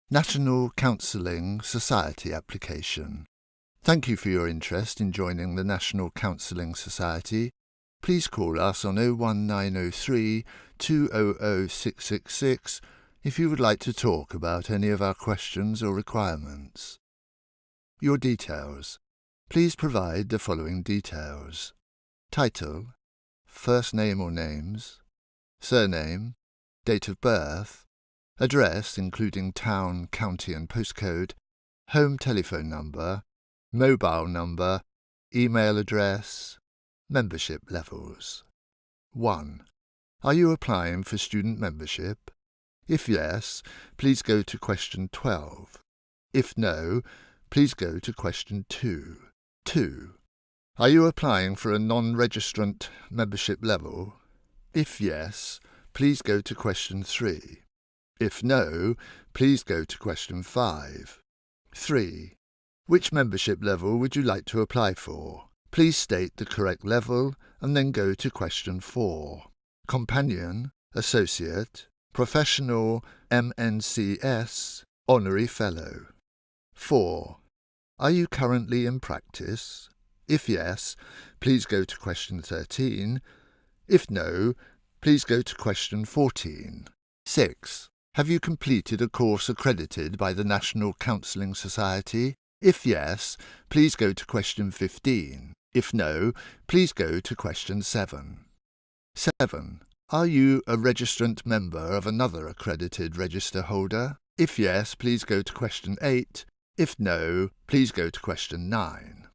National Counselling Society application. Thank you for your interest in joining the National Counselling Society. Please call us on 01903 200 666 if you would like to talk about any of our questions or requirements. Your details. Please provide the following details: title, first name or names, surname, date of birth, address including town, county and postcode, home telephone number, mobile number, email address, membership levels. 1. Are you applying for student membership? If yes, please go to question 12. If no, please go to question 2. 2. Are you applying for a non-registrant membership level? If yes, please go to question 3. If no, please go to question 5. 3. Which membership level would you like to apply for? Please state the correct level and then go to question 4. Companion, Associate, Professional, MNCS, Honorary Fellow. 4. Are you currently in practice? If yes, please go to question 13. If no, please go to question 14. 6. Have you completed a course accredited by the National Counselling Society? If yes, please go to question 15. If no, please go to question 7. 7. Are you a registrant member of another accredited register holder? If yes, please go to question 8. If no, please go to question 9.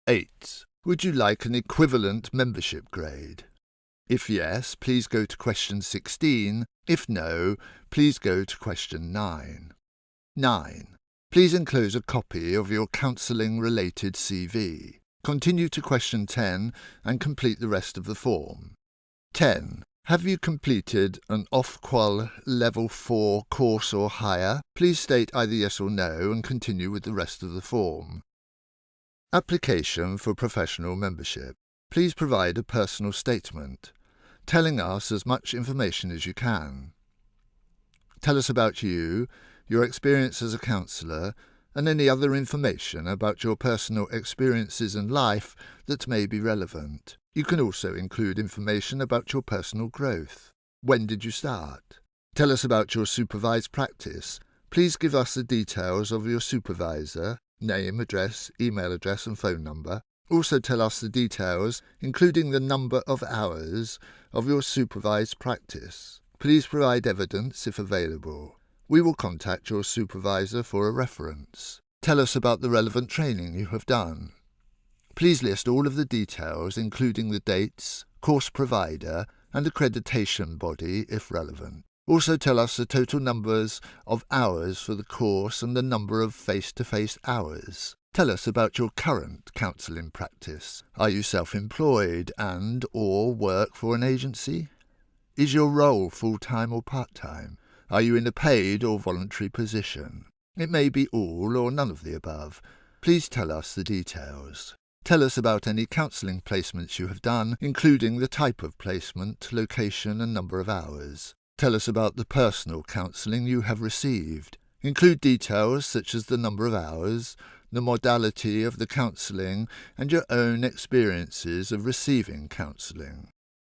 8. Would you like an equivalent membership grade? If yes, please go to question 16. If no, please go to question 9. 9. Please enclose a copy of your counselling-related CV. Continue to question 10 and complete the rest of the form. 10. Have you completed an Ofqual Level 4 course or higher? Please state either yes or no and continue with the rest of the form. Application for professional membership. Please provide a personal statement, telling us as much information as you can. Tell us about you, your experience as a counsellor, and any other information about your personal experiences and life that may be relevant. You can also include information about your personal growth. When did you start? Tell us about your supervised practice. Please give us the details of your supervisor, name, address, email address and phone number. Also tell us the details, including the number of hours, of your supervised practice. Please provide evidence if available. We will contact your supervisor for a reference. Tell us about the relevant training you have done. Please list all of the details, including the dates, course provider, and accreditation body, if relevant. Also tell us the total numbers of hours for the course and the number of face-to-face hours. Tell us about your current counselling practice. Are you self-employed and/or work for an agency? Is your role full-time or part-time? Are you in a paid or voluntary position? It may be all or none of the above. Please tell us the details. Tell us about any counselling placements you have done, including the type of placement, location and number of hours. Tell us about the personal counselling you have received. Include details such as the number of hours, the modality of the counselling, and your own experiences of receiving counselling.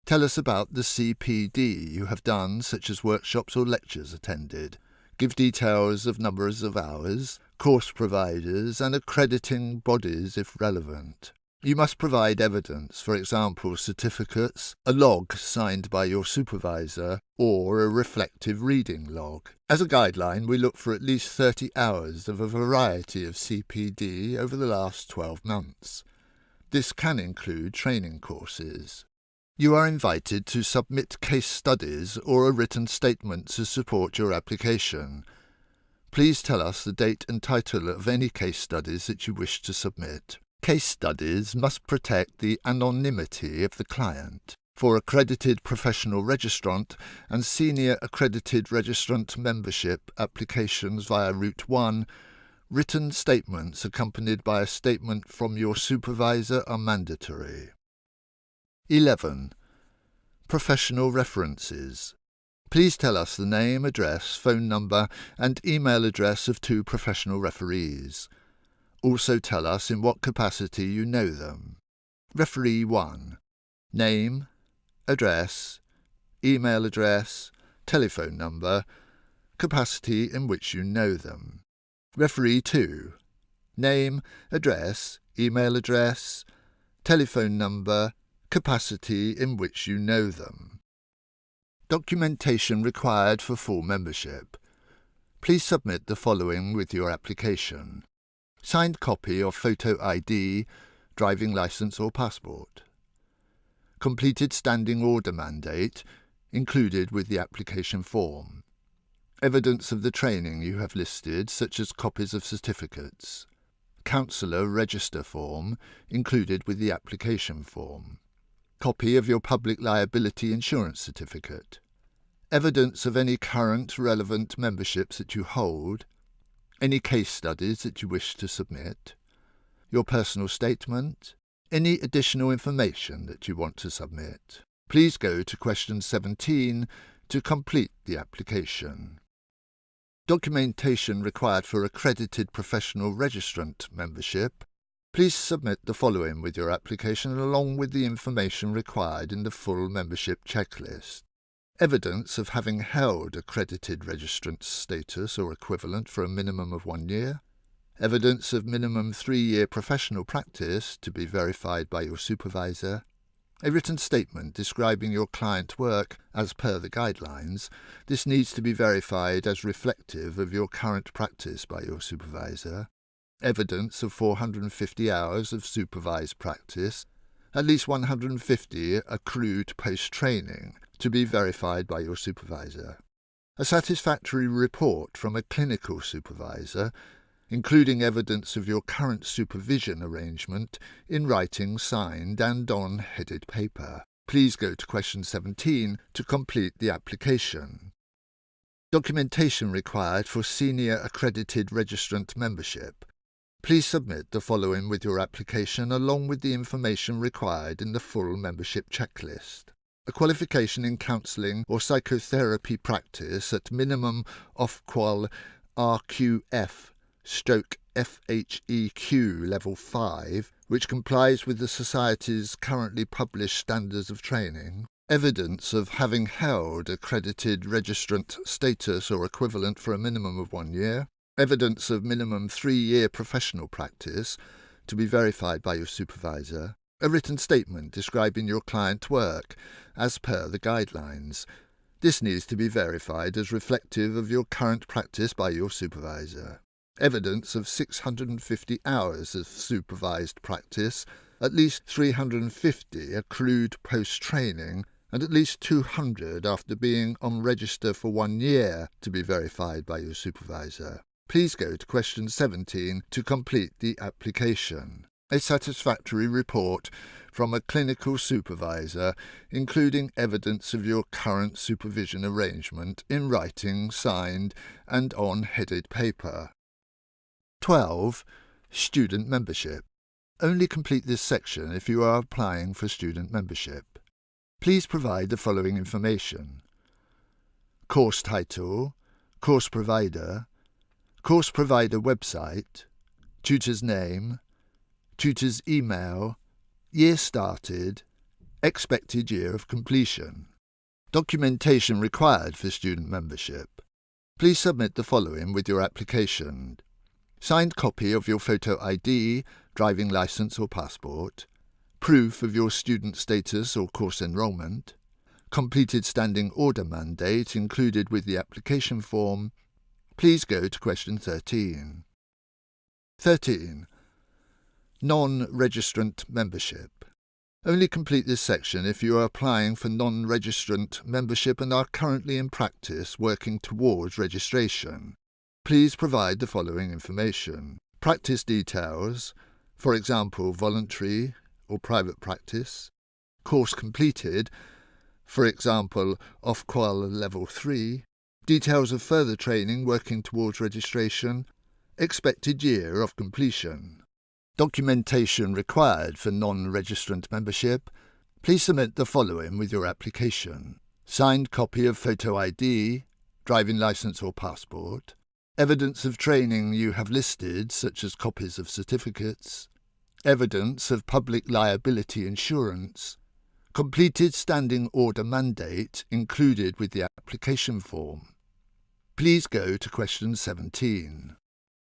Tell us about the CPD you have done, such as workshops or lectures attended. Give details of numbers of hours, course providers, and accrediting bodies if relevant. You must provide evidence, for example, certificates, a log signed by your supervisor, or a reflective reading log. As a guideline, we look for at least 30 hours of a variety of CPD over the last 12 months. This can include training courses. You are invited to submit case studies or a written statement to support your application. Please tell us the date and title of any case studies that you wish to submit. Case studies must protect the anonymity of the client. For accredited professional registrant and senior accredited registrant membership applications via Route 1, written statements accompanied by a statement from your supervisor are mandatory. 11. Professional references. Please tell us the name, address, phone number and email address of 2 professional referees. Also tell us in what capacity you know them. Referee 1. Name, address, email address, telephone number, capacity in which you know them. Referee 2. Name, address, email address, telephone number, capacity in which you know them. Documentation required for full membership. Please submit the following with your application. Signed copy of photo ID, driving licence or passport. Completed standing order mandate, included with the application form. Evidence of the training you have listed, such as copies of certificates. Counsellor register form, included with the application form. Copy of your public liability insurance certificate. Evidence of any current relevant memberships that you hold. Any case studies that you wish to submit. Your personal statement. Any additional information that you want to submit. Please go to question 17 to complete the application. Documentation required for accredited professional registrant membership. Please submit the following with your application along with the information required in the full membership checklist. Evidence of having held accredited registrant status or equivalent for a minimum of 1 year. Evidence of minimum 3-year professional practice to be verified by your supervisor. A written statement describing your client work as per the guidelines. This needs to be verified as reflective of your current practice by your supervisor. Evidence of 450 hours of supervised practice, at least 150 accrued post-training, to be verified by your supervisor. A satisfactory report from a clinical supervisor, including evidence of your current supervision arrangement, in writing, signed and on headed paper. Please go to question 17 to complete the application. Documentation required for senior accredited registrant membership. Please submit the following with your application along with the information required in the full membership checklist. A qualification in counselling or psychotherapy practice at minimum Ofqual RQF/FHEQ Level 5, which complies with the Society's currently published standards of training. Evidence of having held accredited registrant status or equivalent for a minimum of 1 year. Evidence of minimum 3-year professional practice to be verified by your supervisor. A written statement describing your client work as per the guidelines. This needs to be verified as reflective of your current practice by your supervisor. Evidence of 650 hours of supervised practice, at least 350 accrued post-training, and at least 200 after being on register for 1 year to be verified by your supervisor. Please go to question 17 to complete the application. A satisfactory report from a clinical supervisor, including evidence of your current supervision arrangement in writing, signed, and on headed paper. 12. Student membership. Only complete this section if you are applying for student membership. Please provide the following information: course title, course provider website, tutor's name, tutor's email, year started, expected year of completion. Documentation required for student membership. Please submit the following with your application: signed copy of your photo ID, driving licence or passport, proof of your student status or course enrolment, completed standing order mandate included with the application form. Please go to question 13. 13. Non-registrant membership. Only complete this section if you are applying for non-registrant membership and are currently in practice working towards registration. Please provide the following information: practice details, for example, voluntary or private practice, course completed, for example, Ofqual Level 3, details of further training working towards registration, expected year of completion. Documentation required for non-registrant membership. Please submit the following with your application: signed copy of photo ID, driving licence or passport, evidence of training you have listed such as copies of certificates, evidence of public liability insurance, completed standing order mandate included with the application form. Please go to question 17.